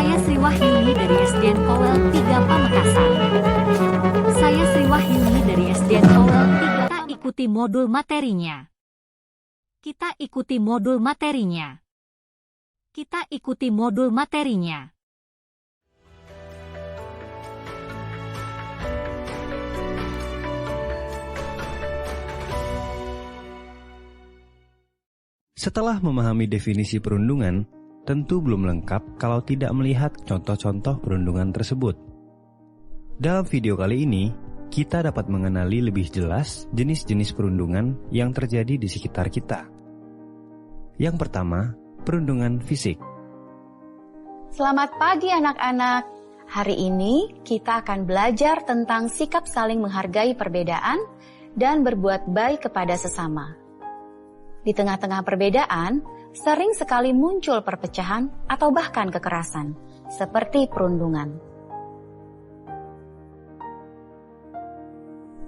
Saya Sri Wahyuni dari SDN Powell 3 Pamekasan. Saya Sri Wahyuni dari SDN Powell 3. Kita ikuti modul materinya. Kita ikuti modul materinya. Kita ikuti modul materinya. Setelah memahami definisi perundungan, tentu belum lengkap kalau tidak melihat contoh-contoh perundungan tersebut. Dalam video kali ini, kita dapat mengenali lebih jelas jenis-jenis perundungan yang terjadi di sekitar kita. Yang pertama, perundungan fisik. Selamat pagi anak-anak. Hari ini kita akan belajar tentang sikap saling menghargai perbedaan dan berbuat baik kepada sesama. Di tengah-tengah perbedaan, sering sekali muncul perpecahan atau bahkan kekerasan, seperti perundungan.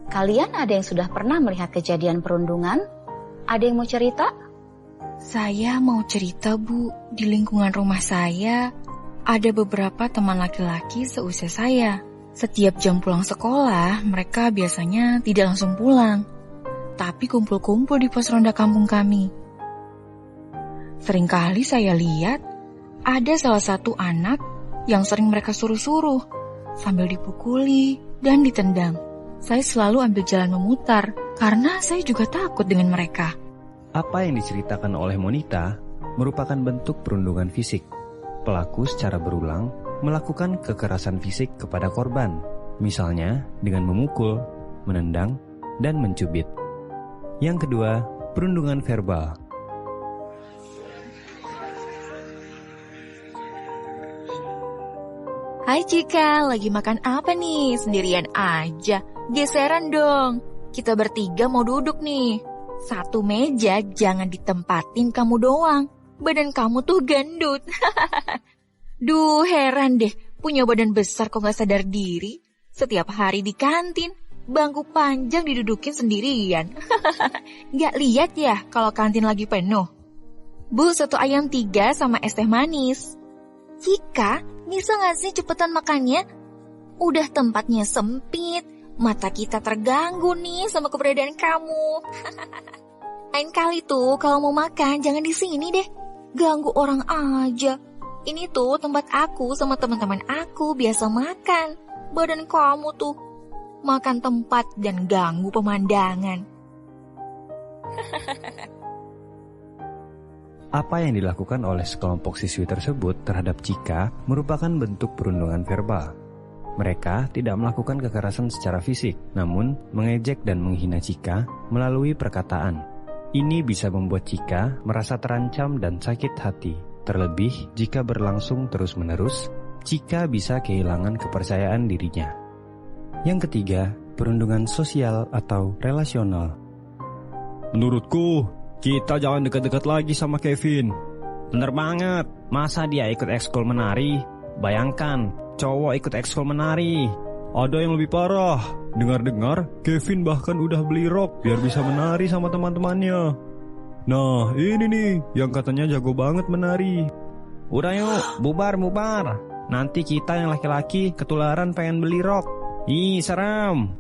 Kalian ada yang sudah pernah melihat kejadian perundungan? Ada yang mau cerita? Saya mau cerita, Bu. Di lingkungan rumah saya, ada beberapa teman laki-laki seusia saya. Setiap jam pulang sekolah, mereka biasanya tidak langsung pulang, tapi kumpul-kumpul di pos ronda kampung kami. Seringkali saya lihat ada salah satu anak yang sering mereka suruh-suruh sambil dipukuli dan ditendang. Saya selalu ambil jalan memutar karena saya juga takut dengan mereka. Apa yang diceritakan oleh Monita merupakan bentuk perundungan fisik. Pelaku secara berulang melakukan kekerasan fisik kepada korban, misalnya dengan memukul, menendang, dan mencubit. Yang kedua, perundungan verbal. Hai Cika, lagi makan apa nih? Sendirian aja. Geseran dong. Kita bertiga mau duduk nih. Satu meja jangan ditempatin kamu doang. Badan kamu tuh gendut. Duh, heran deh. Punya badan besar kok gak sadar diri. Setiap hari di kantin, bangku panjang didudukin sendirian. Gak lihat ya kalau kantin lagi penuh? Bu, 1 ayam 3 sama es teh manis. Cika, bisa gak sih cepetan makannya? Udah tempatnya sempit, mata kita terganggu nih sama keberadaan kamu. Lain kali tuh kalau mau makan jangan di sini deh. Ganggu orang aja. Ini tuh tempat aku sama teman-teman aku biasa makan. Badan kamu tuh makan tempat dan ganggu pemandangan. Apa yang dilakukan oleh sekelompok siswi tersebut terhadap Cika merupakan bentuk perundungan verbal. Mereka tidak melakukan kekerasan secara fisik, namun mengejek dan menghina Cika melalui perkataan. Ini bisa membuat Cika merasa terancam dan sakit hati. Terlebih jika berlangsung terus-menerus, Cika bisa kehilangan kepercayaan dirinya. Yang ketiga, perundungan sosial atau relasional. Menurutku, kita jangan dekat-dekat lagi sama Kevin. Bener banget, masa dia ikut ekskul menari? Bayangkan, cowok ikut ekskul menari. Ada yang lebih parah. Dengar-dengar, Kevin bahkan udah beli rok biar bisa menari sama teman-temannya. Nah, ini nih yang katanya jago banget menari. Udah yuk, bubar. Nanti kita yang laki-laki ketularan pengen beli rok. Ih, seram.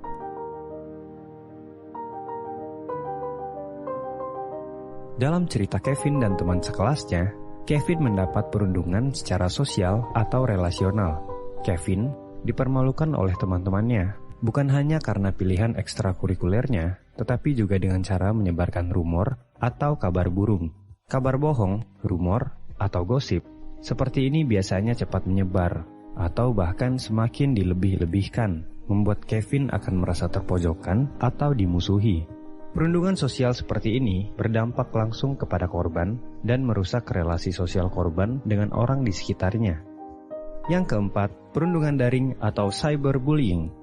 Dalam cerita Kevin dan teman sekelasnya, Kevin mendapat perundungan secara sosial atau relasional. Kevin dipermalukan oleh teman-temannya, bukan hanya karena pilihan ekstrakurikulernya, tetapi juga dengan cara menyebarkan rumor atau kabar burung. Kabar bohong, rumor, atau gosip seperti ini biasanya cepat menyebar, atau bahkan semakin dilebih-lebihkan, membuat Kevin akan merasa terpojokkan atau dimusuhi. Perundungan sosial seperti ini berdampak langsung kepada korban dan merusak relasi sosial korban dengan orang di sekitarnya. Yang keempat, perundungan daring atau cyberbullying.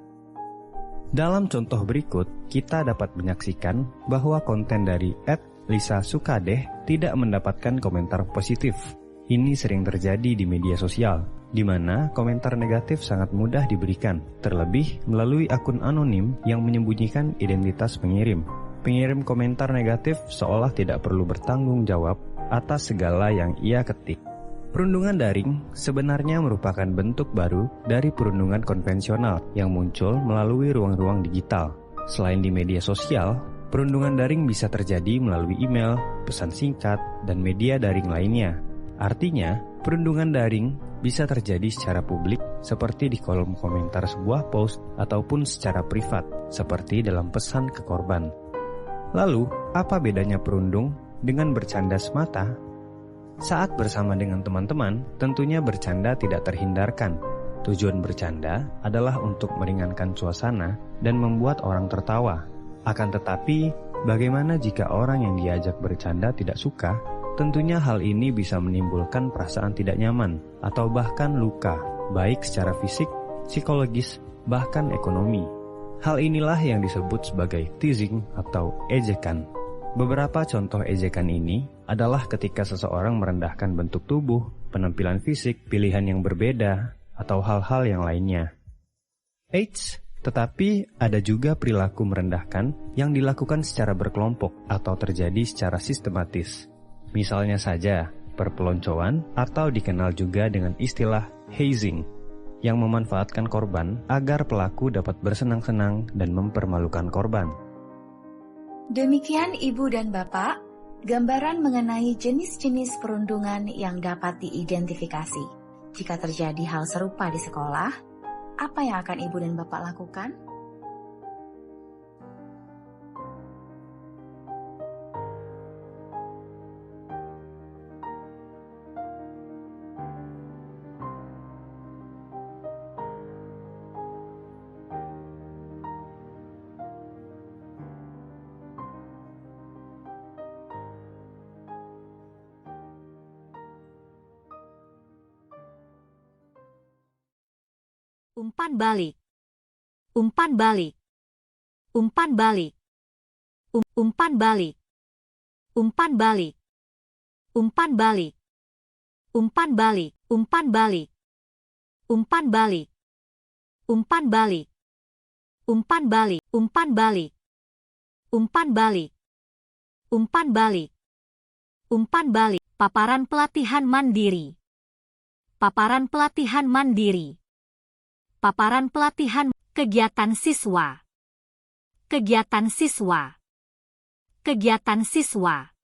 Dalam contoh berikut, kita dapat menyaksikan bahwa konten dari @Lisa_Sukadeh tidak mendapatkan komentar positif. Ini sering terjadi di media sosial, di mana komentar negatif sangat mudah diberikan, terlebih melalui akun anonim yang menyembunyikan identitas pengirim. Pengirim komentar negatif seolah tidak perlu bertanggung jawab atas segala yang ia ketik. Perundungan daring sebenarnya merupakan bentuk baru dari perundungan konvensional yang muncul melalui ruang-ruang digital. Selain di media sosial, perundungan daring bisa terjadi melalui email, pesan singkat, dan media daring lainnya. Artinya, perundungan daring bisa terjadi secara publik seperti di kolom komentar sebuah post ataupun secara privat seperti dalam pesan ke korban. Lalu, apa bedanya perundung dengan bercanda semata? Saat bersama dengan teman-teman, tentunya bercanda tidak terhindarkan. Tujuan bercanda adalah untuk meringankan suasana dan membuat orang tertawa. Akan tetapi, bagaimana jika orang yang diajak bercanda tidak suka? Tentunya hal ini bisa menimbulkan perasaan tidak nyaman atau bahkan luka, baik secara fisik, psikologis, bahkan ekonomi. Hal inilah yang disebut sebagai teasing atau ejekan. Beberapa contoh ejekan ini adalah ketika seseorang merendahkan bentuk tubuh, penampilan fisik, pilihan yang berbeda, atau hal-hal yang lainnya. Eits, tetapi ada juga perilaku merendahkan yang dilakukan secara berkelompok atau terjadi secara sistematis. Misalnya saja, perpeloncoan atau dikenal juga dengan istilah hazing, yang memanfaatkan korban agar pelaku dapat bersenang-senang dan mempermalukan korban. Demikian Ibu dan Bapak, gambaran mengenai jenis-jenis perundungan yang dapat diidentifikasi. Jika terjadi hal serupa di sekolah, apa yang akan Ibu dan Bapak lakukan? Umpan balik. Umpan balik. Umpan balik. Umpan balik. Umpan balik. Umpan balik. Umpan balik. Umpan balik. Umpan balik. Umpan balik. Umpan balik. Umpan balik. Umpan balik. Umpan balik. Umpan balik. Paparan pelatihan mandiri. Paparan pelatihan mandiri. Paparan pelatihan kegiatan siswa. Kegiatan siswa. Kegiatan siswa.